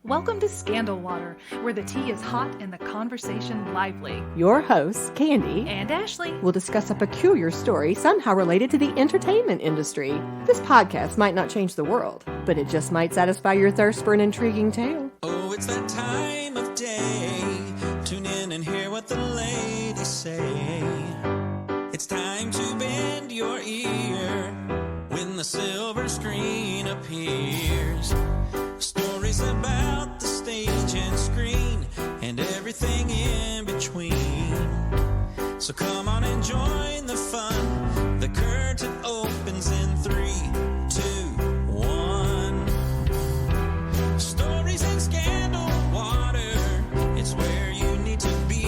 Welcome to Scandal Water, where the tea is hot and the conversation lively. Your hosts, Candy and Ashley, will discuss a peculiar story somehow related to the entertainment industry. This podcast might not change the world, but it just might satisfy your thirst for an intriguing tale. Oh, it's that time of day. Tune in and hear what the ladies say. It's time to bend your ear when the silver screen appears. Stories about the stage and screen and everything in between. So come on and join the fun. The curtain opens in 3, 2, 1. Stories and scandal water, it's where you need to be.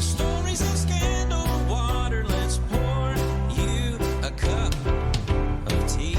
Stories and scandal water, let's pour you a cup of tea.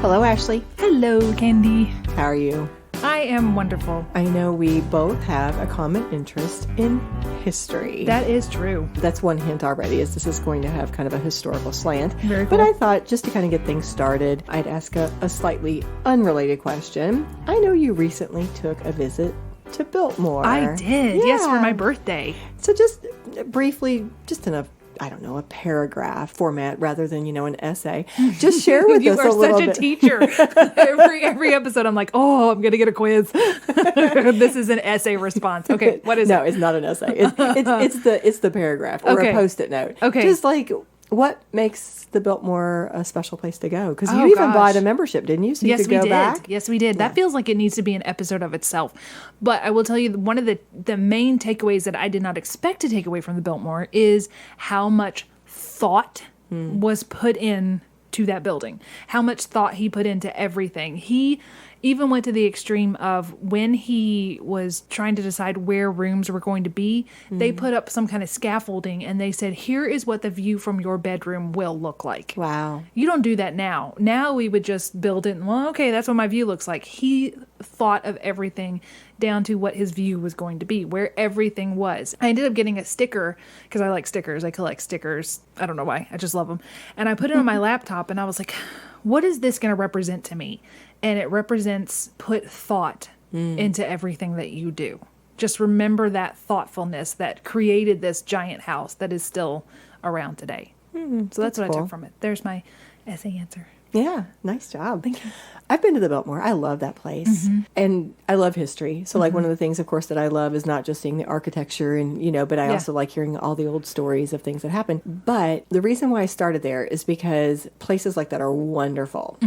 Hello, Ashley. Hello, Candy. How are you? I am wonderful. I know we both have a common interest in history. That is true. That's one hint already, is this is going to have kind of a historical slant. Very cool. But I thought, just to kind of get things started, I'd ask a slightly unrelated question. I know you recently took a visit to Biltmore. I did, yes, for my birthday. So just briefly, just in a paragraph format rather than, an essay. Just share with us a little bit. You are such a teacher. every episode I'm like, oh, I'm going to get a quiz. This is an essay response. Okay, what is it? No, it's not an essay. It's the paragraph or a Post-it note. Okay. Just like, what makes the Biltmore a special place to go? Because you even bought a membership, didn't you? So you could go back? Yes, we did. Yeah. That feels like it needs to be an episode of itself. But I will tell you, one of the main takeaways that I did not expect to take away from the Biltmore is how much thought was put in to that building. How much thought he put into everything. He even went to the extreme of when he was trying to decide where rooms were going to be, they put up some kind of scaffolding and they said, here is what the view from your bedroom will look like. Wow. You don't do that now. Now we would just build it and, well, okay, that's what my view looks like. He thought of everything down to what his view was going to be, where everything was. I ended up getting a sticker because I like stickers. I collect stickers. I don't know why. I just love them. And I put it on my laptop and I was like, what is this going to represent to me? And it represents put thought into everything that you do. Just remember that thoughtfulness that created this giant house that is still around today. So that's what cool. I took from it. There's my essay answer. Yeah, nice job. Thank you. I've been to the Biltmore. I love that place. And I love history. So like one of the things, of course, that I love is not just seeing the architecture and, but I also like hearing all the old stories of things that happened. But the reason why I started there is because places like that are wonderful.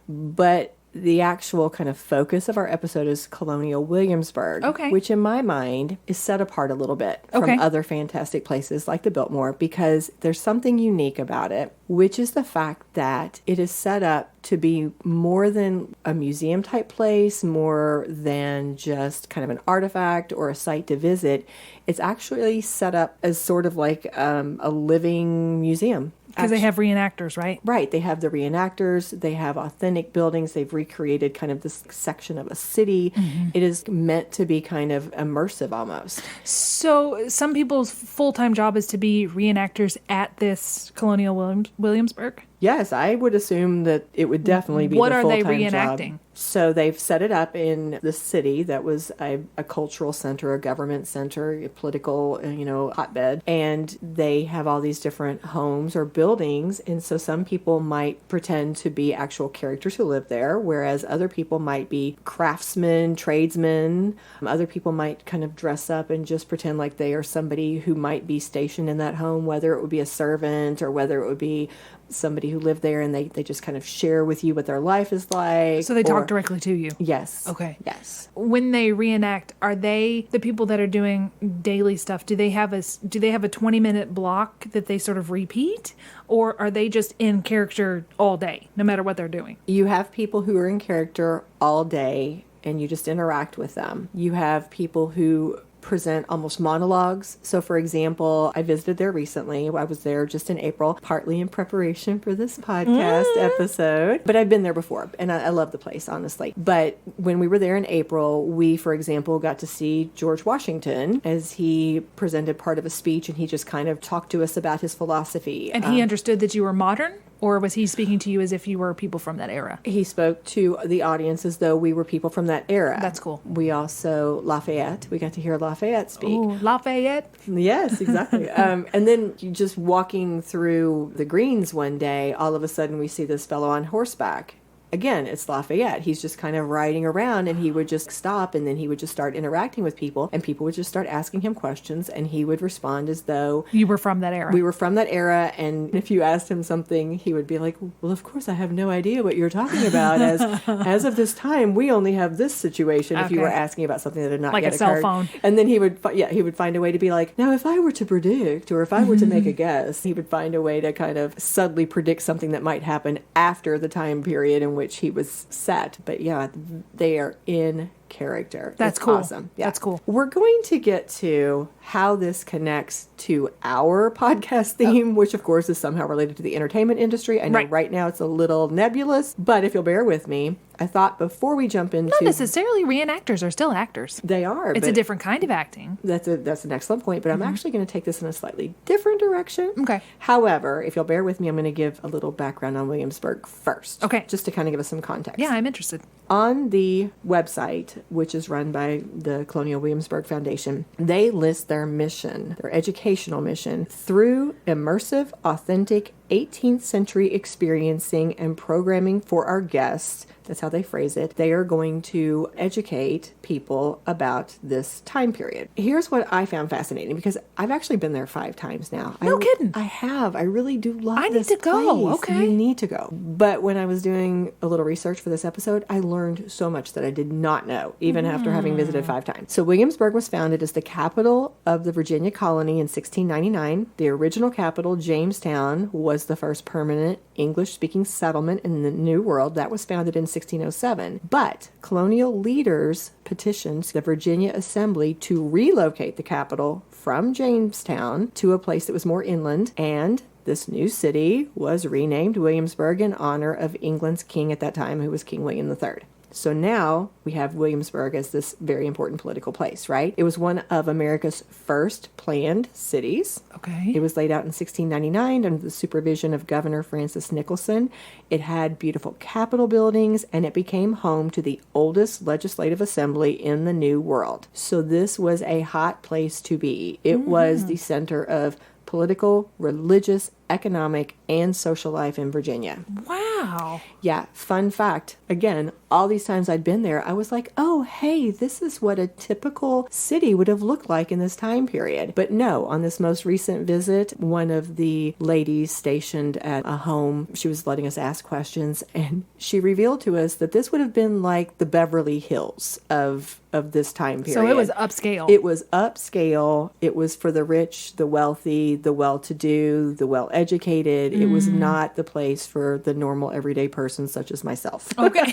But the actual kind of focus of our episode is Colonial Williamsburg, which in my mind is set apart a little bit from other fantastic places like the Biltmore because there's something unique about it, which is the fact that it is set up to be more than a museum type place, more than just kind of an artifact or a site to visit. It's actually set up as sort of like a living museum. Because they have reenactors, right? Right. They have the reenactors. They have authentic buildings. They've recreated kind of this section of a city. It is meant to be kind of immersive almost. So some people's full-time job is to be reenactors at this Colonial Williamsburg? Yes, I would assume that it would definitely be the full-time job. What are they reenacting? So they've set it up in the city that was a cultural center, a government center, a political, hotbed. And they have all these different homes or buildings. And so some people might pretend to be actual characters who live there, whereas other people might be craftsmen, tradesmen. Other people might kind of dress up and just pretend like they are somebody who might be stationed in that home, whether it would be a servant or whether it would be somebody who lived there, and they just kind of share with you what their life is like. So they talk directly to you? Yes. Okay. Yes. When they reenact, are they the people that are doing daily stuff? Do they have a 20-minute block that they sort of repeat? Or are they just in character all day, no matter what they're doing? You have people who are in character all day, and you just interact with them. You have people who present almost monologues. So for example, I visited there recently. I was there just in April, partly in preparation for this podcast episode. But I've been there before, and I love the place, honestly. But when we were there in April, we, for example, got to see George Washington as he presented part of a speech, and he just kind of talked to us about his philosophy. And he understood that you were modern? Or was he speaking to you as if you were people from that era? He spoke to the audience as though we were people from that era. That's cool. We also, Lafayette, we got to hear Lafayette speak. Ooh, Lafayette. Yes, exactly. And then just walking through the greens one day, all of a sudden we see this fellow on horseback. Again, it's Lafayette. He's just kind of riding around, and he would just stop, and then he would just start interacting with people, and people would just start asking him questions, and he would respond as though You were from that era. we were from that era. And if you asked him something, he would be like, well, of course, I have no idea what you're talking about. As of this time, we only have this situation. If you were Okay. asking about something that had not Like yet a cell occurred. phone. And then he would find a way to be like, now, if I were to predict, or if I were to make a guess, he would find a way to kind of subtly predict something that might happen after the time period in which he was set. But yeah, they are in character. That's It's cool. Awesome. Yeah. That's cool. We're going to get to how this connects to our podcast theme, which of course is somehow related to the entertainment industry. I know right now it's a little nebulous, but if you'll bear with me, I thought before we jump into... Not necessarily. Reenactors are still actors. They are. It's but a different kind of acting. That's an excellent point, but I'm actually going to take this in a slightly different direction. Okay. However, if you'll bear with me, I'm going to give a little background on Williamsburg first. Okay. Just to kind of give us some context. Yeah, I'm interested. On the website, which is run by the Colonial Williamsburg Foundation, they list their mission, their educational mission, through immersive, authentic 18th century experiencing and programming for our guests. That's how they phrase it. They are going to educate people about this time period. Here's what I found fascinating, because I've actually been there 5 times now. No kidding. I have. I really do love I need this to go. place. Okay. You need to go. But when I was doing a little research for this episode, I learned so much that I did not know, even after having visited 5 times. So Williamsburg was founded as the capital of the Virginia colony in 1699. The original capital, Jamestown, was the first permanent English-speaking settlement in the New World. That was founded in 1607. But colonial leaders petitioned the Virginia Assembly to relocate the capital from Jamestown to a place that was more inland, and this new city was renamed Williamsburg in honor of England's king at that time, who was King William III. So now we have Williamsburg as this very important political place, right? It was one of America's first planned cities. Okay. It was laid out in 1699 under the supervision of Governor Francis Nicholson. It had beautiful Capitol buildings, and it became home to the oldest legislative assembly in the New World. So this was a hot place to be. It was the center of political, religious, economic, and social life in Virginia. Wow. Yeah, fun fact. Again, all these times I'd been there, I was like, oh, hey, this is what a typical city would have looked like in this time period. But no, on this most recent visit, one of the ladies stationed at a home, she was letting us ask questions, and she revealed to us that this would have been like the Beverly Hills of this time period. So it was upscale. It was upscale. It was for the rich, the wealthy, the well-to-do, the well-educated. It was not the place for the normal everyday person such as myself. Okay.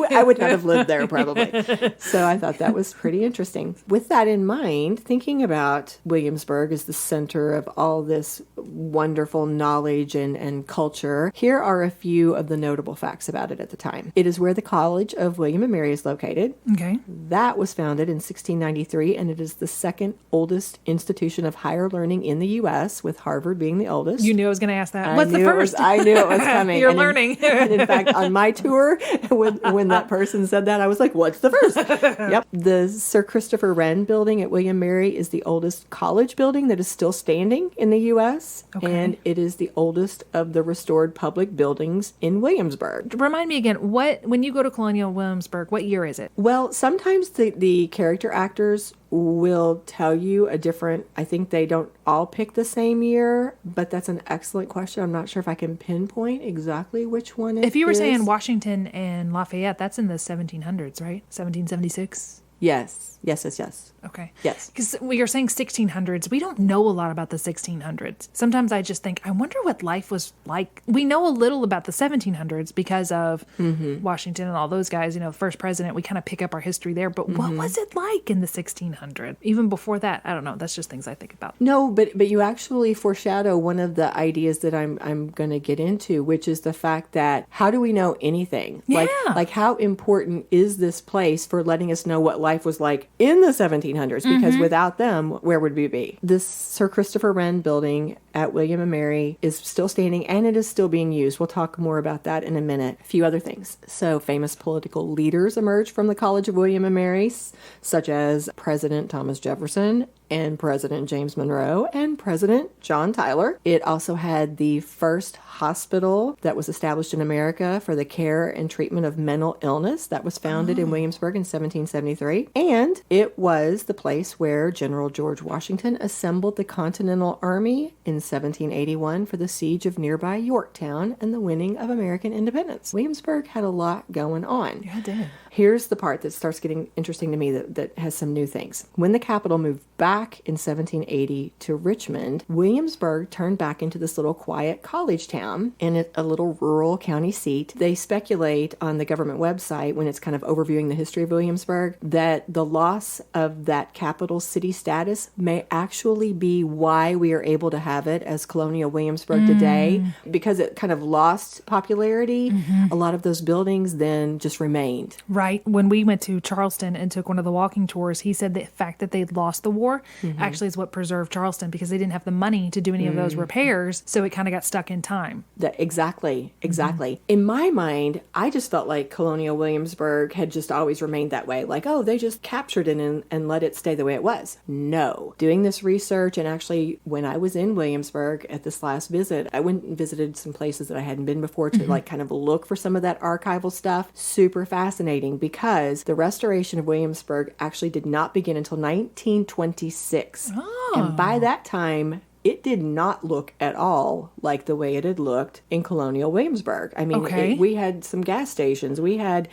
I would not have lived there probably. So I thought that was pretty interesting. With that in mind, thinking about Williamsburg as the center of all this wonderful knowledge and culture, here are a few of the notable facts about it at the time. It is where the College of William and Mary is located. Okay. That was founded in 1693, and it is the second oldest institution of higher learning in the U.S., with Harvard being the oldest. You knew I was going to ask that. I What's the knew it first? I knew it was coming. You're And learning. and in fact, on my tour, when that person said that, I was like, what's the first? Yep. The Sir Christopher Wren building at William Mary is the oldest college building that is still standing in the U.S., Okay. and it is the oldest of the restored public buildings in Williamsburg. Remind me again, when you go to Colonial Williamsburg, what year is it? Well, sometimes the character actors will tell you a different, I think they don't all pick the same year, but that's an excellent question. I'm not sure if I can pinpoint exactly which one it is. If you were saying Washington and Lafayette, that's in the 1700s, right? 1776? Yes. Okay. Yes. Because you're saying 1600s. We don't know a lot about the 1600s. Sometimes I just think, I wonder what life was like. We know a little about the 1700s because of Washington and all those guys, first president. We kind of pick up our history there. But what was it like in the 1600s? Even before that, I don't know. That's just things I think about. No, but you actually foreshadow one of the ideas that I'm going to get into, which is the fact that how do we know anything? Yeah. Like how important is this place for letting us know what life life was like in the 1700s, because without them, where would we be? This Sir Christopher Wren building at William and Mary is still standing, and it is still being used. We'll talk more about that in a minute. A few other things. So famous political leaders emerged from the College of William and Mary, such as President Thomas Jefferson and President James Monroe and President John Tyler. It also had the first hospital that was established in America for the care and treatment of mental illness that was founded in Williamsburg in 1773. And it was the place where General George Washington assembled the Continental Army in 1781 for the siege of nearby Yorktown and the winning of American independence. Williamsburg had a lot going on. Yeah, it did. Here's the part that starts getting interesting to me that has some new things. When the capital moved back in 1780 to Richmond, Williamsburg turned back into this little quiet college town in a little rural county seat. They speculate on the government website, when it's kind of overviewing the history of Williamsburg, that the loss of that capital city status may actually be why we are able to have it as Colonial Williamsburg today, because it kind of lost popularity. A lot of those buildings then just remained. Right. When we went to Charleston and took one of the walking tours, he said the fact that they lost the war actually is what preserved Charleston, because they didn't have the money to do any of those repairs. So it kind of got stuck in time. Exactly. In my mind, I just felt like Colonial Williamsburg had just always remained that way. Like, oh, they just captured it and let it stay the way it was. No. Doing this research, and actually when I was in Williamsburg at this last visit, I went and visited some places that I hadn't been before to like kind of look for some of that archival stuff. Super fascinating, because the restoration of Williamsburg actually did not begin until 1926. And by that time, it did not look at all like the way it had looked in Colonial Williamsburg. I mean, we had some gas stations. We had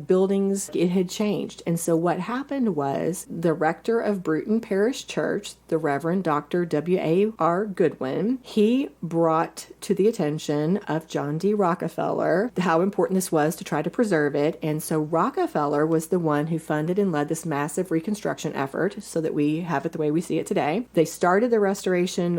buildings. It had changed. And so what happened was the rector of Bruton Parish Church, the Reverend Dr. W.A.R. Goodwin, he brought to the attention of John D. Rockefeller how important this was to try to preserve it. And so Rockefeller was the one who funded and led this massive reconstruction effort so that we have it the way we see it today. They started the restoration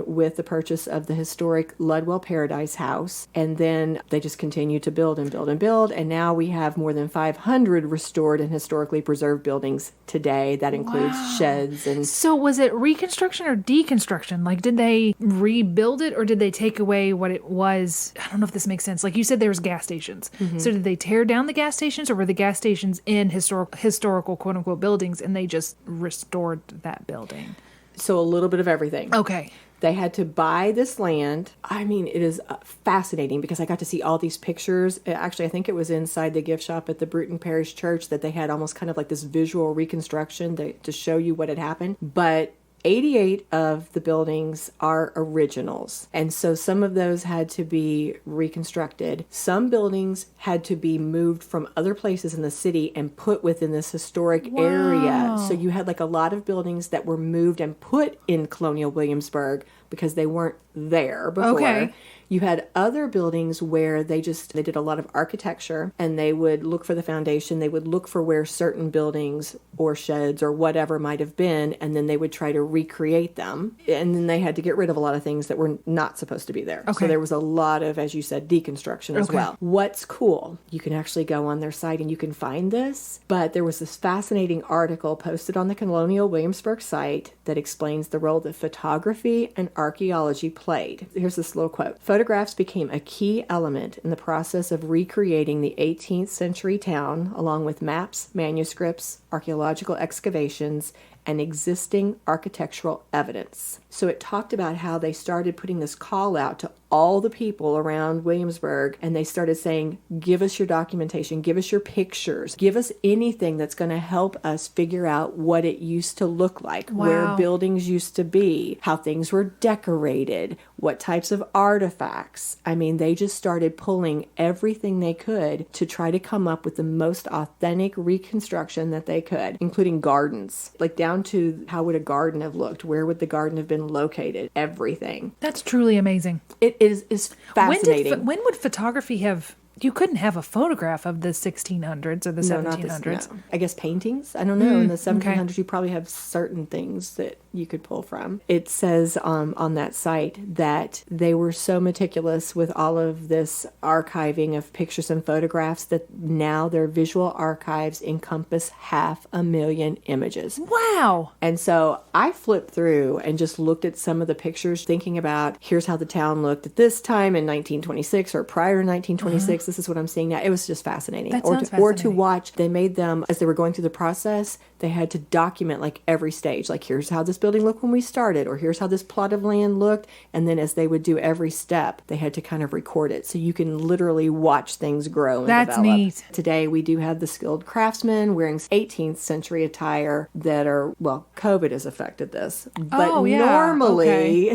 with the purchase of the historic Ludwell Paradise House, and then they just continued to build and build and build, and now we have more than 500 restored and historically preserved buildings today. That includes sheds and... So was it reconstruction or deconstruction? Like, did they rebuild it, or did they take away what it was? I don't know if this makes sense. Like you said, there was gas stations. So did they tear down the gas stations, or were the gas stations in historical quote-unquote buildings, and they just restored that building? So a little bit of everything. Okay. They had to buy this land. I mean, it is fascinating because I got to see all these pictures. Actually, I think it was inside the gift shop at the Bruton Parish Church that they had almost kind of like this visual reconstruction to show you what had happened. But 88 of the buildings are originals. And so some of those had to be reconstructed. Some buildings had to be moved from other places in the city and put within this historic area. So you had like a lot of buildings that were moved and put in Colonial Williamsburg because they weren't there before. Okay. You had other buildings where they did a lot of architecture, and they would look for the foundation. They would look for where certain buildings or sheds or whatever might have been, and then they would try to recreate them. And then they had to get rid of a lot of things that were not supposed to be there. Okay. So there was a lot of, as you said, deconstruction as well. What's cool, you can actually go on their site and you can find this, but there was this fascinating article posted on the Colonial Williamsburg site that explains the role that photography and archaeology played. Here's this little quote. Photographs became a key element in the process of recreating the 18th century town, along with maps, manuscripts, archaeological excavations, and existing architectural evidence. So it talked about how they started putting this call out to all the people around Williamsburg, and they started saying, give us your documentation, give us your pictures, give us anything that's going to help us figure out what it used to look like, where buildings used to be, how things were decorated, what types of artifacts. I mean, they just started pulling everything they could to try to come up with the most authentic reconstruction that they could, including gardens, like down to how would a garden have looked, where would the garden have been located, everything. That's truly amazing. It is fascinating. When would photography have You couldn't have a photograph of the 1600s or the No, 1700s. not this. No. I guess paintings. I don't know. In the 1700s, you probably have certain things that you could pull from. It says on that site that they were so meticulous with all of this archiving of pictures and photographs that now their visual archives encompass 500,000 images. Wow. And so I flipped through and just looked at some of the pictures, thinking about here's how the town looked at this time in 1926 or prior to 1926. This is what I'm seeing now. It was just fascinating. That Or sounds to fascinating. watch, they made them, as they were going through the process, they had to document like every stage. Like, here's how this building looked when we started, or here's how this plot of land looked. And then as they would do every step, they had to kind of record it. So you can literally watch things grow and That's develop. neat. Today, we do have the skilled craftsmen wearing 18th century attire that are, well, COVID has affected this. But Oh, yeah. normally,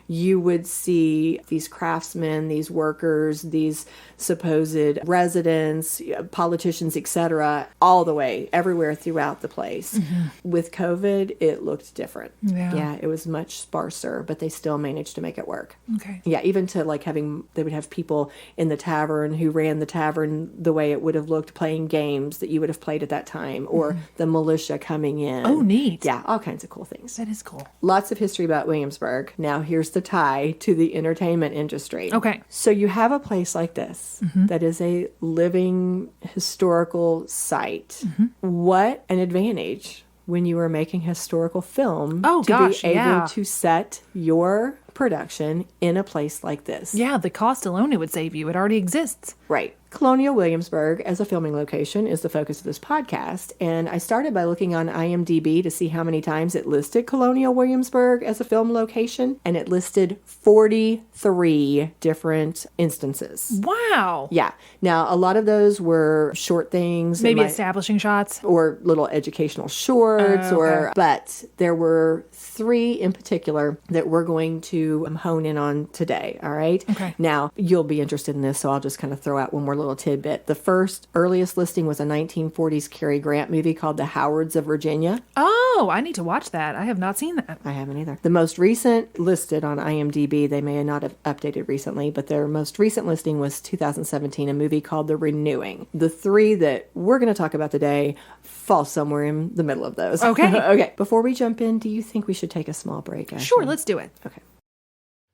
you would see these craftsmen, these workers, these supposed residents, politicians, etc., all the way, everywhere throughout the place. With COVID, it looked different. Yeah. It was much sparser, but they still managed to make it work. Okay. Yeah, even to like they would have people in the tavern who ran the tavern the way it would have looked playing games that you would have played at that time, or the militia coming in. Oh, neat. Yeah, all kinds of cool things. That is cool. Lots of history about Williamsburg. Now here's the tie to the entertainment industry. Okay. So you have a place like this that is a living historical site. What an advantage when you are making historical film Oh, to gosh, be able yeah. to set your production in a place like this. Yeah, the cost alone it would save you. It already exists. Right. Colonial Williamsburg as a filming location is the focus of this podcast, and I started by looking on IMDb to see how many times it listed Colonial Williamsburg as a film location, and it listed 43 different instances. Wow. Yeah. Now, a lot of those were short things. Maybe establishing shots. Or little educational shorts, but there were 3 in particular that we're going to hone in on today. All right. Okay. Now, you'll be interested in this, so I'll just kind of throw out one more little tidbit. The first earliest listing was a 1940s Cary Grant movie called The Howards of Virginia. Oh, I need to watch that. I have not seen that. I haven't either. The most recent listed on IMDb, they may not have updated recently, but their most recent listing was 2017, a movie called The Renewing. The 3 that we're going to talk about today fall somewhere in the middle of those. Okay. Okay. Before we jump in, do you think we should take a small break, Ashley? Sure, let's do it. Okay.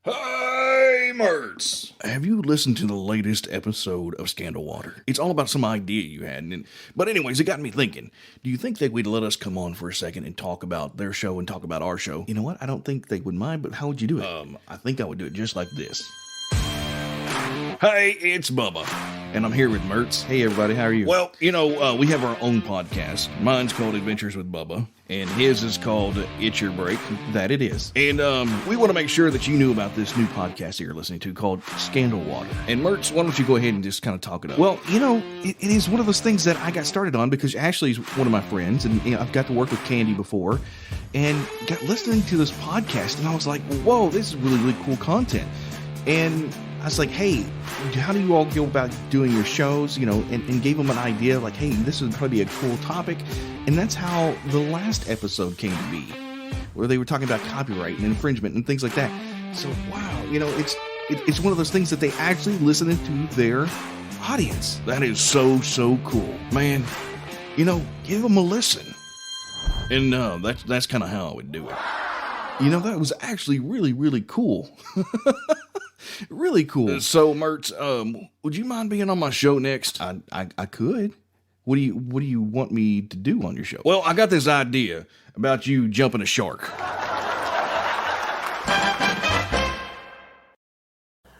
Hey, Mertz! Have you listened to the latest episode of Scandal Water? It's all about some idea you had. But anyways, it got me thinking. Do you think they would let us come on for a second and talk about their show and talk about our show? You know what? I don't think they would mind, but how would you do it? I think I would do it just like this. Hey, it's Bubba. And I'm here with Mertz. Hey, everybody, how are you? Well, we have our own podcast. Mine's called Adventures with Bubba, and his is called It's Your Break. That it is. And we want to make sure that you knew about this new podcast that you're listening to called Scandal Water. And Mertz, why don't you go ahead and just kind of talk it up? Well, it is one of those things that I got started on because Ashley's one of my friends, and I've got to work with Candy before, and got listening to this podcast, and I was like, whoa, this is really, really cool content. And I was like, hey, how do you all go about doing your shows? And gave them an idea like, hey, this would probably be a cool topic. And that's how the last episode came to be, where they were talking about copyright and infringement and things like that. So, wow, it's one of those things that they actually listen to their audience. That is so, so cool. Man, give them a listen. And that's kind of how I would do it. That was actually really, really cool. Really cool. So, Mertz, would you mind being on my show next? I could. What do you want me to do on your show? Well, I got this idea about you jumping a shark.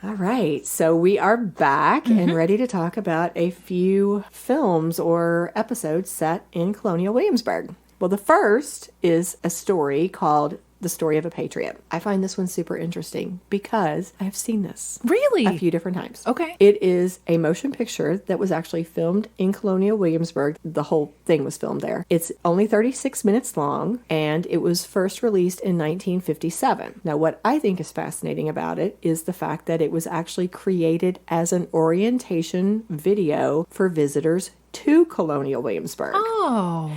All right. So we are back and ready to talk about a few films or episodes set in Colonial Williamsburg. Well, the first is a story called The Story of a Patriot. I find this one super interesting because I have seen this Really? a few different times. Okay. It is a motion picture that was actually filmed in Colonial Williamsburg. The whole thing was filmed there. It's only 36 minutes long, and it was first released in 1957. Now, what I think is fascinating about it is the fact that it was actually created as an orientation video for visitors to Colonial Williamsburg. Oh.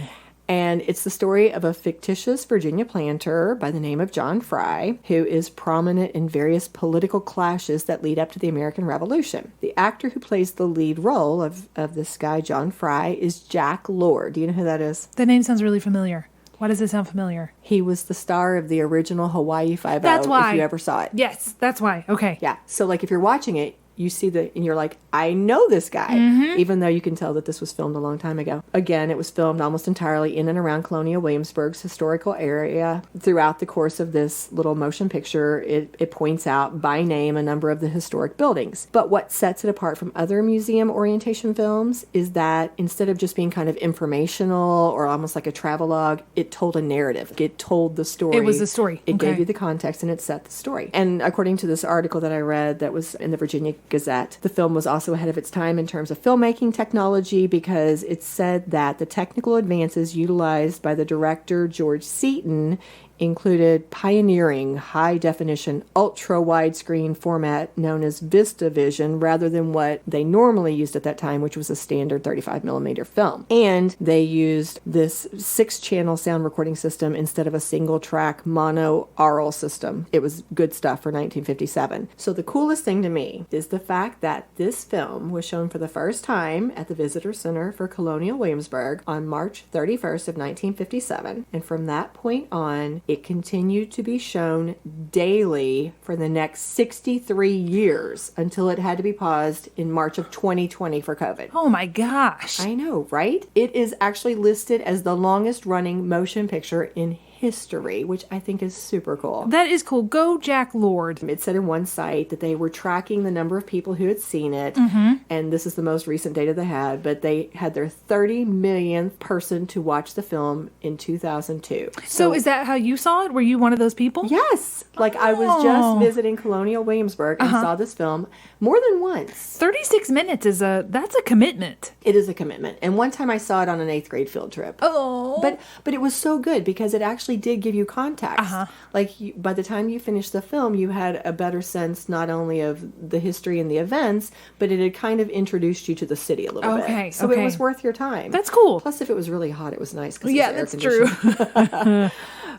And it's the story of a fictitious Virginia planter by the name of John Fry, who is prominent in various political clashes that lead up to the American Revolution. The actor who plays the lead role of this guy, John Fry, is Jack Lord. Do you know who that is? The name sounds really familiar. Why does it sound familiar? He was the star of the original Hawaii Five-O, That's why. if you ever saw it. Yes, that's why. Okay. Yeah. So, like, if you're watching it, you see and you're like, I know this guy, even though you can tell that this was filmed a long time ago. Again, it was filmed almost entirely in and around Colonial Williamsburg's historical area. Throughout the course of this little motion picture, it points out by name a number of the historic buildings. But what sets it apart from other museum orientation films is that instead of just being kind of informational or almost like a travelogue, it told a narrative. It told the story. It was the story. It gave you the context and it set the story. And according to this article that I read that was in the Virginia Gazette, the film was also ahead of its time in terms of filmmaking technology because it said that the technical advances utilized by the director George Seaton included pioneering high-definition, ultra-widescreen format known as VistaVision rather than what they normally used at that time, which was a standard 35mm film. And they used this 6-channel sound recording system instead of a single-track mono-aural system. It was good stuff for 1957. So the coolest thing to me is the fact that this film was shown for the first time at the Visitor Center for Colonial Williamsburg on March 31st of 1957. And from that point on, it continued to be shown daily for the next 63 years until it had to be paused in March of 2020 for COVID. Oh my gosh. I know, right? It is actually listed as the longest running motion picture in history, which I think is super cool. That is cool. Go Jack Lord. It said in one site that they were tracking the number of people who had seen it, and this is the most recent data they had, but they had their 30 millionth person to watch the film in 2002. So is that how you saw it? Were you one of those people? Yes. Like, I was just visiting Colonial Williamsburg and saw this film more than once. 36 minutes that's a commitment. It is a commitment. And one time I saw it on an 8th grade field trip. Oh. But it was so good because it actually did give you context. Like, by the time you finished the film, you had a better sense not only of the history and the events, but it had kind of introduced you to the city a little bit. So it was worth your time. That's cool. Plus, if it was really hot, it was nice. Yeah, that's true.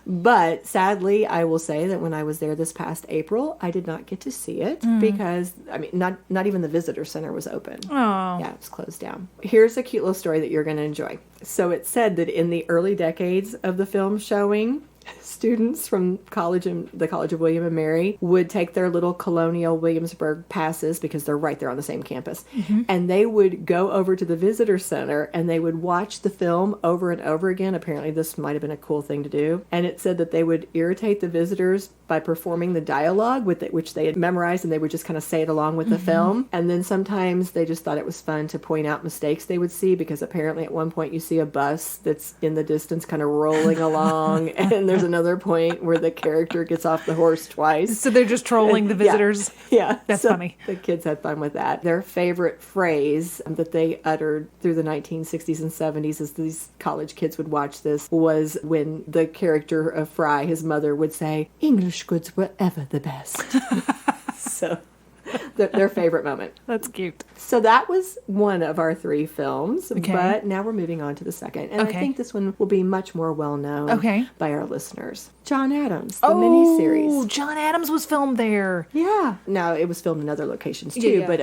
But sadly, I will say that when I was there this past April, I did not get to see it because, I mean, not even the visitor center was open. Oh. Yeah, it was closed down. Here's a cute little story that you're going to enjoy. So it said that in the early decades of the film showing, students from the College of William and Mary would take their little Colonial Williamsburg passes because they're right there on the same campus. And they would go over to the visitor center and they would watch the film over and over again. Apparently this might have been a cool thing to do. And it said that they would irritate the visitors by performing the dialogue which they had memorized, and they would just kind of say it along with the film. And then sometimes they just thought it was fun to point out mistakes they would see, because apparently at one point you see a bus that's in the distance kind of rolling along, and there's another point where the character gets off the horse twice. So they're just trolling the visitors. Yeah. That's funny. The kids had fun with that. Their favorite phrase that they uttered through the 1960s and 70s as these college kids would watch this was when the character of Fry, his mother, would say, "English goods were ever the best." So their favorite moment. That's cute. So that was one of our 3 films, Okay. but now we're moving on to the second. And I think this one will be much more well-known by our listeners. John Adams, the miniseries. Oh, John Adams was filmed there. Yeah. Now, it was filmed in other locations too, but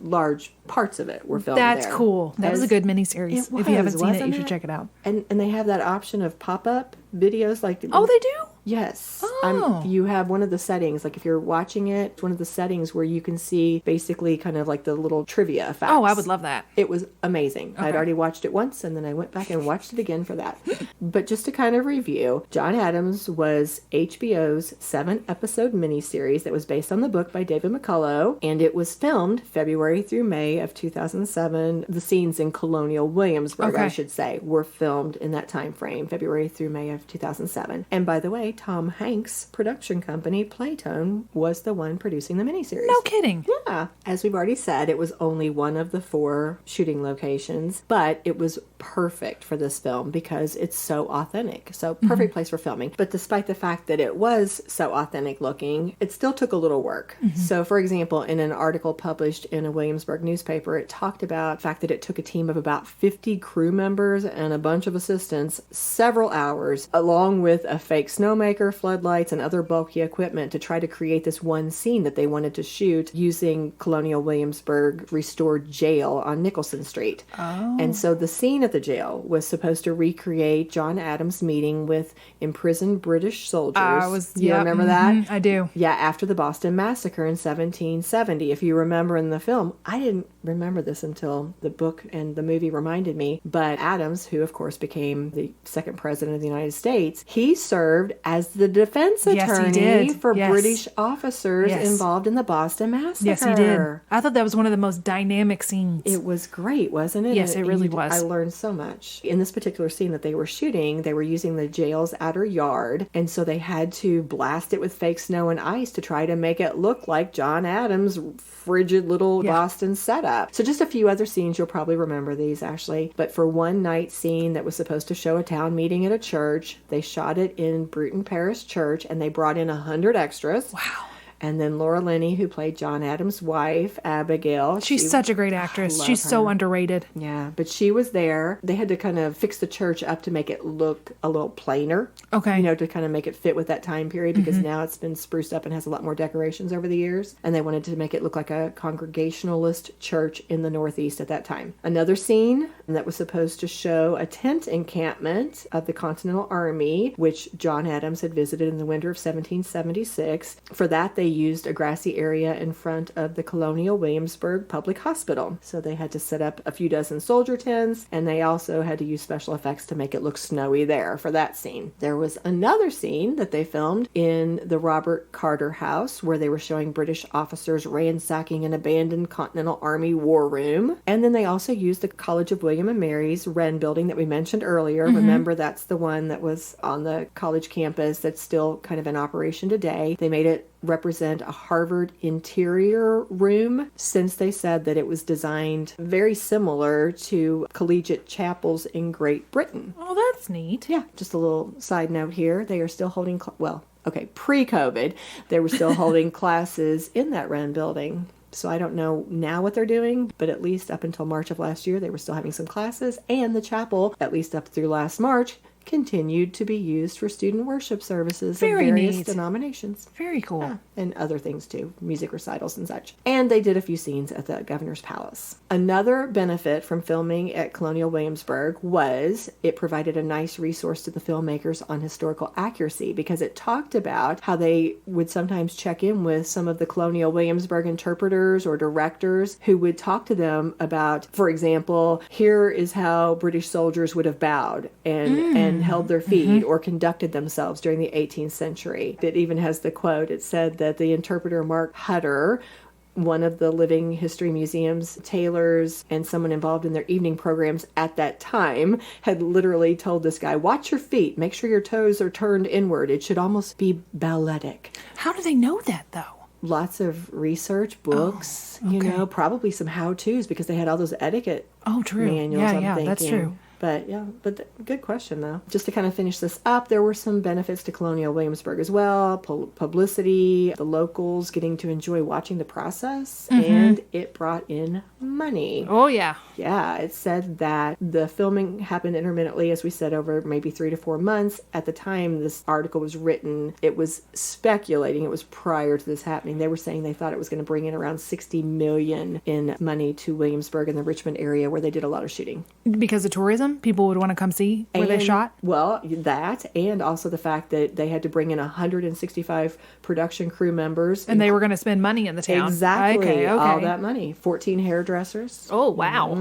large parts of it were filmed there. That's cool. That was a good miniseries. If you haven't seen it, you should check it out. And they have that option of pop-up videos. Oh, they do? Yes. Oh. You have one of the settings, like if you're watching it, one of the settings where you can see basically kind of like the little trivia effects. Oh, I would love that. It was amazing. I'd already watched it once, and then I went back and watched it again for that. But just to kind of review, John Adams was HBO's 7-episode miniseries that was based on the book by David McCullough, and it was filmed February through May of 2007. The scenes in Colonial Williamsburg, I should say, were filmed in that time frame, February through May of 2007. And by the way, Tom Hanks Hanks' production company, Playtone, was the one producing the miniseries. No kidding. Yeah. As we've already said, it was only one of the 4 shooting locations, but it was perfect for this film because it's so authentic. So perfect place for filming. But despite the fact that it was so authentic looking, it still took a little work. So for example, in an article published in a Williamsburg newspaper, it talked about the fact that it took a team of about 50 crew members and a bunch of assistants several hours, along with a fake snowmaker, floodlights, and other bulky equipment to try to create this one scene that they wanted to shoot using Colonial Williamsburg restored jail on Nicholson Street. And so the scene at the jail was supposed to recreate John Adams' meeting with imprisoned British soldiers. You remember that? I do. Yeah, after the Boston Massacre in 1770. If you remember in the film, I didn't remember this until the book and the movie reminded me, but Adams, who of course became the second president of the United States, he served as the defense attorney for British officers involved in the Boston Massacre. Yes, he did. I thought that was one of the most dynamic scenes. It was great, wasn't it? Yes, it really was. I learned so much. In this particular scene that they were shooting, they were using the jail's outer yard, and so they had to blast it with fake snow and ice to try to make it look like John Adams' frigid little Boston setup. So just a few other scenes, you'll probably remember these, Ashley. But for one night scene that was supposed to show a town meeting at a church, they shot it in Bruton Parish Church, and they brought in 100 extras. Wow. And then Laura Linney, who played John Adams' wife, Abigail. She's such a great actress. She's so underrated. Yeah, but she was there. They had to kind of fix the church up to make it look a little plainer. Okay. You know, to kind of make it fit with that time period, because now it's been spruced up and has a lot more decorations over the years. And they wanted to make it look like a Congregationalist church in the Northeast at that time. Another scene that was supposed to show a tent encampment of the Continental Army, which John Adams had visited in the winter of 1776. For that, they used a grassy area in front of the Colonial Williamsburg Public Hospital. So they had to set up a few dozen soldier tents, and they also had to use special effects to make it look snowy there for that scene. There was another scene that they filmed in the Robert Carter House, where they were showing British officers ransacking an abandoned Continental Army war room. And then they also used the College of William and Mary's Wren building that we mentioned earlier. Remember, that's the one that was on the college campus that's still kind of in operation today. They made it represent a Harvard interior room, since they said that it was designed very similar to collegiate chapels in Great Britain. Oh, that's neat. Yeah, just a little side note here. They are still holding, pre-COVID, they were still holding classes in that Wren building. So I don't know now what they're doing, but at least up until March of last year, they were still having some classes, and the chapel, at least up through last March, continued to be used for student worship services of various denominations. Very cool. Yeah, and other things too, music recitals and such. And they did a few scenes at the Governor's Palace. Another benefit from filming at Colonial Williamsburg was it provided a nice resource to the filmmakers on historical accuracy, because it talked about how they would sometimes check in with some of the Colonial Williamsburg interpreters or directors who would talk to them about, for example, here is how British soldiers would have bowed and held their feet or conducted themselves during the 18th century. It even has the quote. It said that the interpreter Mark Hutter, one of the Living History Museum's tailors and someone involved in their evening programs at that time, had literally told this guy, watch your feet, make sure your toes are turned inward. It should almost be balletic. How do they know that, though? Lots of research, books, probably some how-tos, because they had all those etiquette manuals, I'm thinking. That's true. But good question though. Just to kind of finish this up, there were some benefits to Colonial Williamsburg as well. Publicity, the locals getting to enjoy watching the process, and it brought in money. Oh yeah. Yeah, it said that the filming happened intermittently, as we said, over maybe 3 to 4 months. At the time this article was written, it was speculating, it was prior to this happening. They were saying they thought it was going to bring in around $60 million in money to Williamsburg and the Richmond area, where they did a lot of shooting. Because of tourism? People would want to come see where they shot? Well, that, and also the fact that they had to bring in 165 production crew members. And they were going to spend money in the town. Exactly. Okay. All that money. 14 hairdressers. Oh, wow.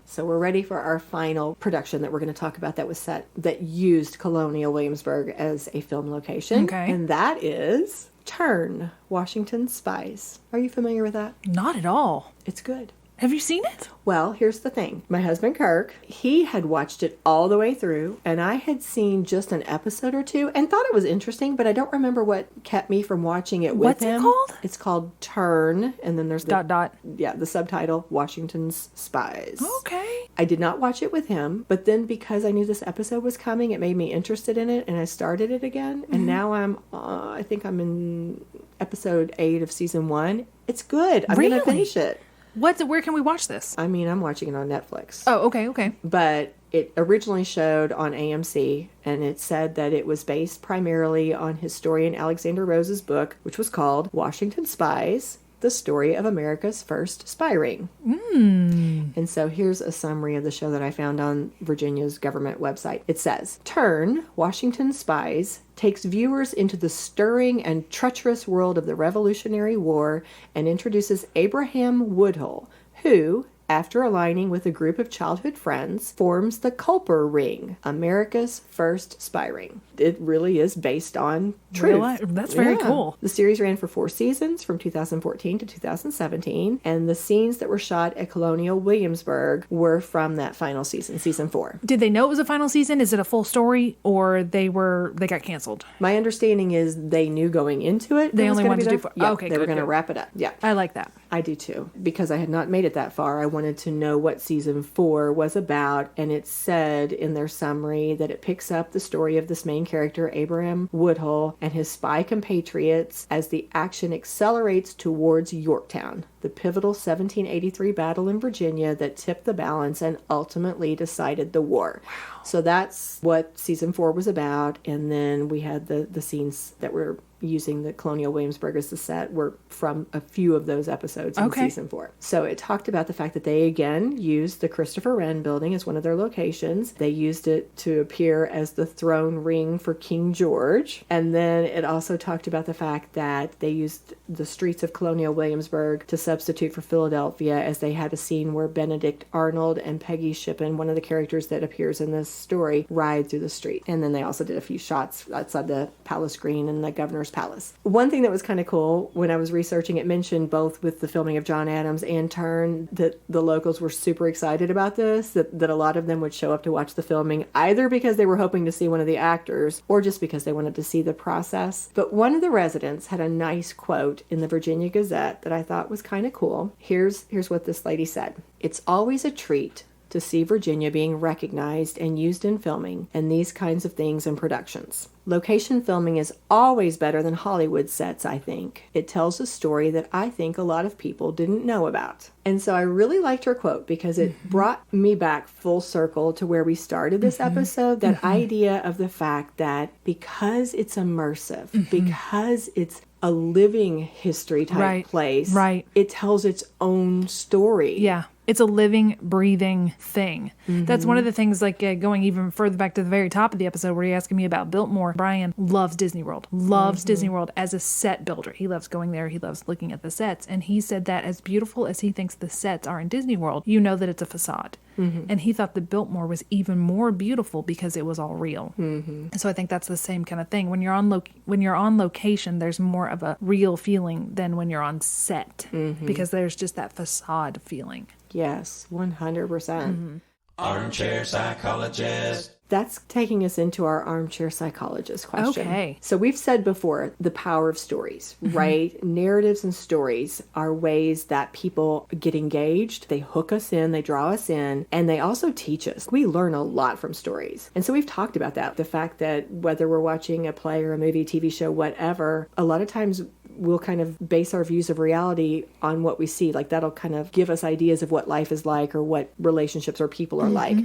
So we're ready for our final production that we're going to talk about that used Colonial Williamsburg as a film location. Okay. And that is Turn, Washington Spies. Are you familiar with that? Not at all. It's good. Have you seen it? Well, here's the thing. My husband, Kirk, he had watched it all the way through, and I had seen just an episode or two and thought it was interesting, but I don't remember what kept me from watching it with him. What's it called? It's called Turn, and then there's the ... Yeah, the subtitle, Washington's Spies. Okay. I did not watch it with him, but then because I knew this episode was coming, it made me interested in it, and I started it again, and now I think I'm in episode 8 of season 1. It's good. I'm going to finish it. Where can we watch this? I mean, I'm watching it on Netflix. Oh, okay. But it originally showed on AMC, and it said that it was based primarily on historian Alexander Rose's book, which was called Washington Spies, The Story of America's First Spy Ring. And so here's a summary of the show that I found on Virginia's government website. It says, Turn, Washington Spies, takes viewers into the stirring and treacherous world of the Revolutionary War and introduces Abraham Woodhull, who, after aligning with a group of childhood friends, forms the Culper Ring, America's first spy ring. It really is based on truth. That's very cool. The series ran for 4 seasons from 2014 to 2017, and the scenes that were shot at Colonial Williamsburg were from that final season, season 4. Did they know it was a final season? Is it a full story, or they got canceled? My understanding is they knew going into it. They only wanted to do 4. Yeah, okay, they were going to wrap it up. Yeah. I like that. I do too. Because I had not made it that far, I wanted to know what season 4 was about, and it said in their summary that it picks up the story of this main character, Abraham Woodhull, and his spy compatriots as the action accelerates towards Yorktown, the pivotal 1783 battle in Virginia that tipped the balance and ultimately decided the war. Wow. So that's what season 4 was about, and then we had the scenes that were using the Colonial Williamsburg as the set were from a few of those episodes in season 4. So it talked about the fact that they again used the Christopher Wren building as one of their locations. They used it to appear as the throne ring for King George. And then it also talked about the fact that they used the streets of Colonial Williamsburg to substitute for Philadelphia, as they had a scene where Benedict Arnold and Peggy Shippen, one of the characters that appears in this story, ride through the street. And then they also did a few shots outside the Palace Green and the Governor's Palace. One thing that was kind of cool when I was researching, it mentioned both with the filming of John Adams and Turn that the locals were super excited about this, that a lot of them would show up to watch the filming either because they were hoping to see one of the actors or just because they wanted to see the process. But one of the residents had a nice quote in the Virginia Gazette that I thought was kind of cool. Here's what this lady said. It's always a treat to see Virginia being recognized and used in filming and these kinds of things in productions. Location filming is always better than Hollywood sets, I think. It tells a story that I think a lot of people didn't know about. And so I really liked her quote because it brought me back full circle to where we started this episode, that idea of the fact that because it's immersive, because it's a living history type place, it tells its own story. Yeah. It's a living, breathing thing. That's one of the things, like going even further back to the very top of the episode where you're asking me about Biltmore. Brian loves Disney World, Disney World as a set builder. He loves going there. He loves looking at the sets. And he said that as beautiful as he thinks the sets are in Disney World, you know that it's a facade. And he thought the Biltmore was even more beautiful because it was all real. So I think that's the same kind of thing. When you're on location, there's more of a real feeling than when you're on set because there's just that facade feeling. Yes, 100%. Armchair psychologist. That's taking us into our armchair psychologist question. Okay. So we've said before, the power of stories, right? Narratives and stories are ways that people get engaged. They hook us in, they draw us in, and they also teach us. We learn a lot from stories. And so we've talked about that. The fact that whether we're watching a play or a movie, TV show, whatever, a lot of times we'll kind of base our views of reality on what we see. Like that'll kind of give us ideas of what life is like or what relationships or people are like.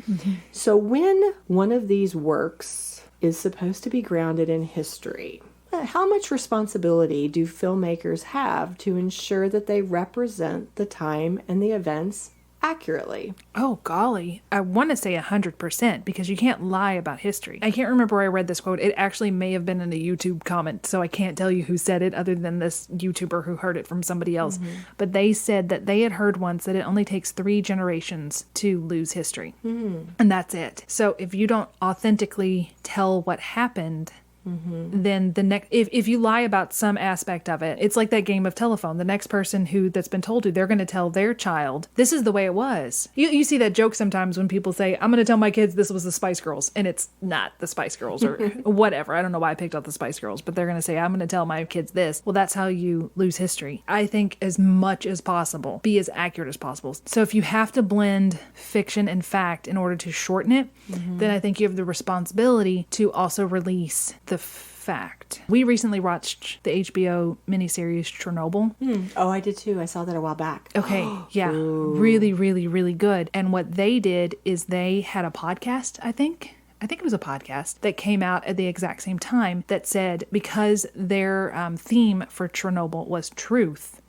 So when one of these works is supposed to be grounded in history, how much responsibility do filmmakers have to ensure that they represent the time and the events accurately? Oh, golly. I want to say 100% because you can't lie about history. I can't remember where I read this quote. It actually may have been in a YouTube comment, so I can't tell you who said it other than this YouTuber who heard it from somebody else. But they said that they had heard once that it only takes 3 generations to lose history. And that's it. So if you don't authentically tell what happened, then the next, if you lie about some aspect of it, it's like that game of telephone. The next person that's been told to, they're going to tell their child, this is the way it was. You see that joke sometimes when people say, I'm going to tell my kids this was the Spice Girls, and it's not the Spice Girls or whatever. I don't know why I picked out the Spice Girls, but they're going to say, I'm going to tell my kids this. Well, that's how you lose history. I think as much as possible, be as accurate as possible. So if you have to blend fiction and fact in order to shorten it, then I think you have the responsibility to also release the fact. We recently watched the HBO miniseries Chernobyl. Oh, I did too. I saw that a while back. Okay, yeah. Really, really, really good. And what they did is they had a podcast, I think it was a podcast that came out at the exact same time that said because their theme for Chernobyl was truth,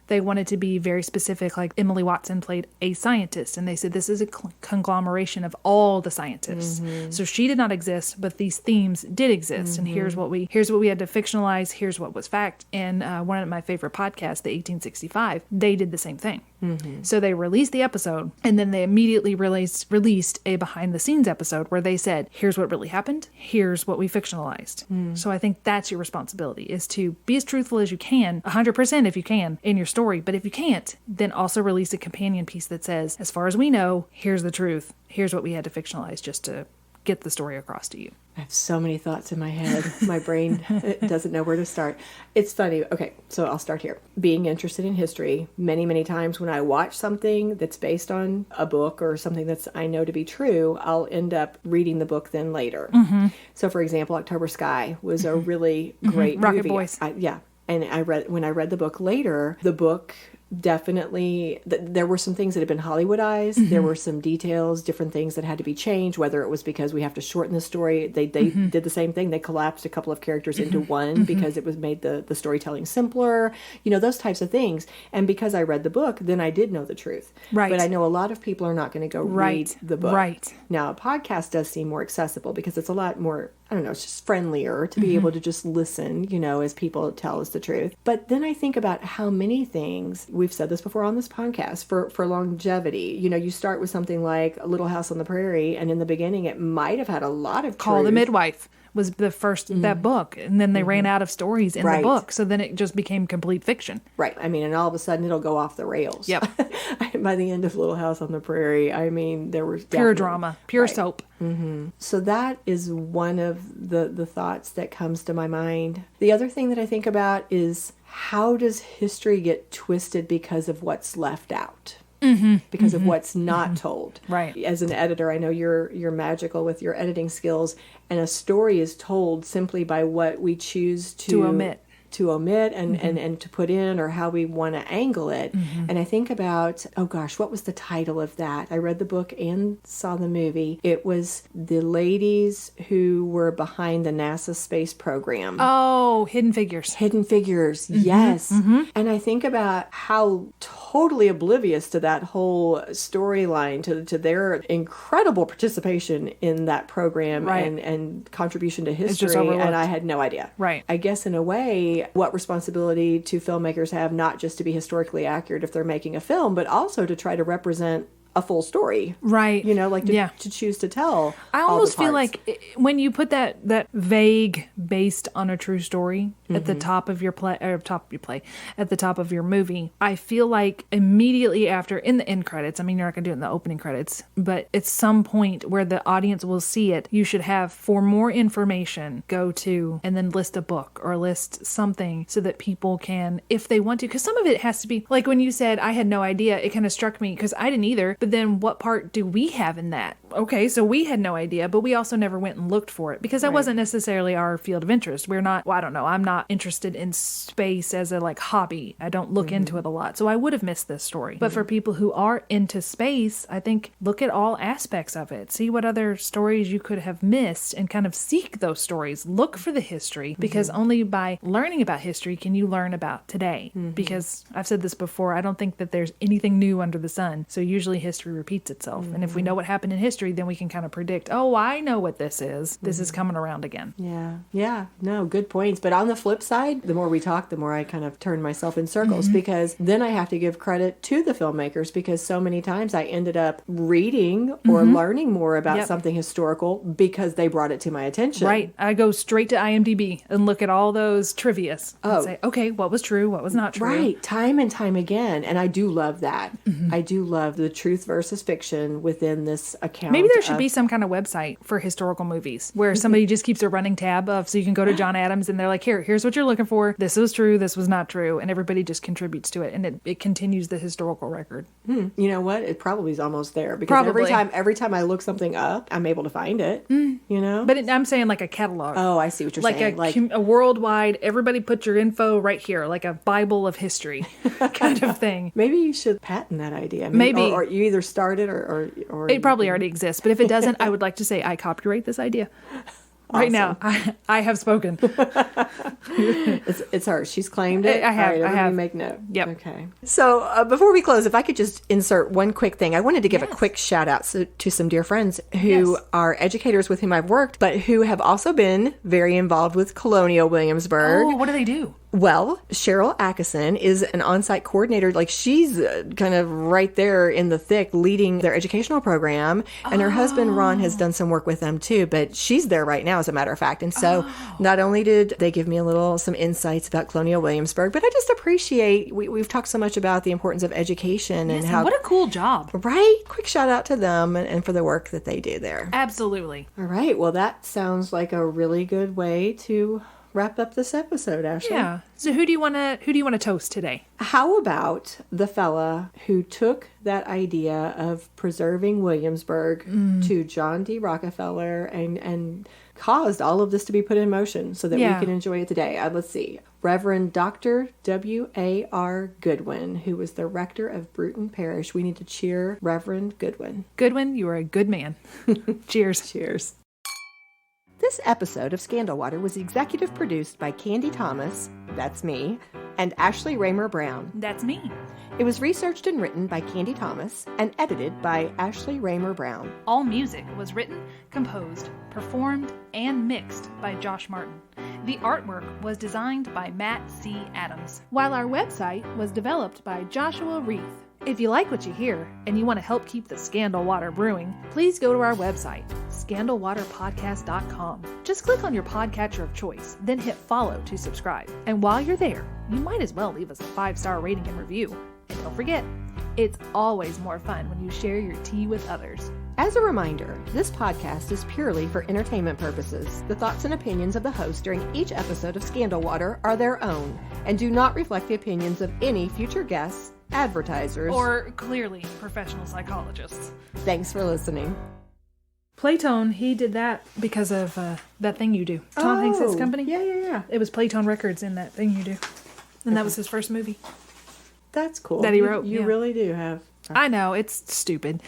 they wanted to be very specific. Like Emily Watson played a scientist, and they said this is a conglomeration of all the scientists. So she did not exist, but these themes did exist, and here's what we had to fictionalize. Here's what was fact. And one of my favorite podcasts, the 1865, they did the same thing. So they released the episode, and then they immediately released a behind-the-scenes episode where they said, here's what really happened, here's what we fictionalized. So I think that's your responsibility, is to be as truthful as you can, 100% if you can, in your story. But if you can't, then also release a companion piece that says, as far as we know, here's the truth, here's what we had to fictionalize just to get the story across to you. I have so many thoughts in my head. My brain doesn't know where to start. It's funny. Okay, so I'll start here. Being interested in history, many, many times when I watch something that's based on a book or something that's I know to be true, I'll end up reading the book then later. So, for example, October Sky was a really great Rocket movie. Boys. Yeah. And when I read the book later, the book definitely, there were some things that had been Hollywoodized. There were some details, different things that had to be changed, whether it was because we have to shorten the story. They did the same thing. They collapsed a couple of characters into one because it was made the storytelling simpler, those types of things. And because I read the book, then I did know the truth. Right. But I know a lot of people are not going to go read the book. Right. Now, a podcast does seem more accessible because it's a lot more, I don't know, it's just friendlier to be able to just listen, as people tell us the truth. But then I think about how many things, we've said this before on this podcast, for longevity. You start with something like A Little House on the Prairie, and in the beginning it might have had a lot of Call truth. the Midwife was the first, that book, and then they ran out of stories in the book, so then it just became complete fiction. Right. I mean, and all of a sudden it'll go off the rails. Yep. By the end of Little House on the Prairie, I mean, there was Pure drama, pure soap. So that is one of the thoughts that comes to my mind. The other thing that I think about is, how does history get twisted because of what's left out? Because of what's not told. Right. As an editor, I know you're magical with your editing skills, and a story is told simply by what we choose to omit. And to put in, or how we want to angle it. And I think about, oh gosh, what was the title of that? I read the book and saw the movie. It was the ladies who were behind the NASA space program. Oh, Hidden Figures. Hidden Figures, yes. And I think about how totally oblivious to that whole storyline, to their incredible participation in that program and contribution to history, and I had no idea. Right. I guess in a way, what responsibility do filmmakers have, not just to be historically accurate if they're making a film, but also to try to represent a full story. Right. To choose to tell. I almost feel like when you put that vague based on a true story at the top of your play, at the top of your movie, I feel like immediately after, in the end credits, I mean, you're not going to do it in the opening credits, but at some point where the audience will see it, you should have, for more information, go to, and then list a book or list something so that people can, if they want to, because some of it has to be, like when you said, I had no idea, it kind of struck me, because I didn't either. But then what part do we have in that? Okay, so we had no idea, but we also never went and looked for it because that wasn't necessarily our field of interest. We're not, I don't know, I'm not interested in space as a hobby. I don't look into it a lot. So I would have missed this story. But for people who are into space, I think look at all aspects of it. See what other stories you could have missed and kind of seek those stories. Look for the history, because only by learning about history can you learn about today. Because I've said this before, I don't think that there's anything new under the sun. So usually history history repeats itself. And if we know what happened in history, then we can kind of predict, oh, I know what this is. This is coming around again. Yeah. Yeah. No, good points. But on the flip side, the more we talk, the more I kind of turn myself in circles because then I have to give credit to the filmmakers because so many times I ended up reading or learning more about something historical because they brought it to my attention. Right. I go straight to IMDb and look at all those trivias and say, okay, what was true? What was not true? Right. Time and time again. And I do love that. I do love the truth versus fiction within this account. Maybe there should be some kind of website for historical movies where somebody just keeps a running tab of, so you can go to John Adams and they're like, here's what you're looking for. This was true. This was not true. And everybody just contributes to it. And it continues the historical record. You know what? It probably is almost there because every time I look something up, I'm able to find it, you know? But I'm saying like a catalog. Oh, I see what you're saying. Like a worldwide, everybody put your info right here, like a Bible of history kind of thing. Maybe you should patent that idea. Maybe. Or you either start it or it probably already exists. But if it doesn't, I would like to say I copyright this idea. Right now, I have spoken. It's hers. She's claimed it. I have. All right, I have. Make note. Yep. Okay. So before we close, if I could just insert one quick thing, I wanted to give a quick shout out to some dear friends who are educators with whom I've worked, but who have also been very involved with Colonial Williamsburg. Oh, what do they do? Well, Cheryl Atkinson is an on-site coordinator. Like she's kind of right there in the thick leading their educational program. And her husband, Ron, has done some work with them too, but she's there right now as a matter of fact. And so not only did they give me some insights about Colonial Williamsburg, but I just appreciate, we've talked so much about the importance of education and how. What a cool job. Right? Quick shout out to them and for the work that they do there. Absolutely. All right. Well, that sounds like a really good way to wrap up this episode, Ashley. Yeah. So who do you want to toast today? How about the fella who took that idea of preserving Williamsburg to John D. Rockefeller and caused all of this to be put in motion so that we can enjoy it today? Let's see. Reverend Dr. W.A.R. Goodwin, who was the rector of Bruton Parish. We need to cheer Reverend Goodwin. Goodwin, you are a good man. Cheers. Cheers. This episode of Scandal Water was executive produced by Candy Thomas, that's me, and Ashley Raymer Brown. That's me. It was researched and written by Candy Thomas and edited by Ashley Raymer Brown. All music was written, composed, performed, and mixed by Josh Martin. The artwork was designed by Matt C. Adams, while our website was developed by Joshua Reith. If you like what you hear and you want to help keep the Scandal Water brewing, please go to our website, scandalwaterpodcast.com. Just click on your podcatcher of choice, then hit follow to subscribe. And while you're there, you might as well leave us a 5-star rating and review. And don't forget, it's always more fun when you share your tea with others. As a reminder, this podcast is purely for entertainment purposes. The thoughts and opinions of the host during each episode of Scandal Water are their own and do not reflect the opinions of any future guests, advertisers, or clearly professional psychologists. Thanks for listening. Playtone, he did that because of that thing you do. Tom Hanks' company? Yeah. It was Playtone Records in that thing you do. And that was his first movie. That's cool. That he wrote. You really do have. I know, it's stupid.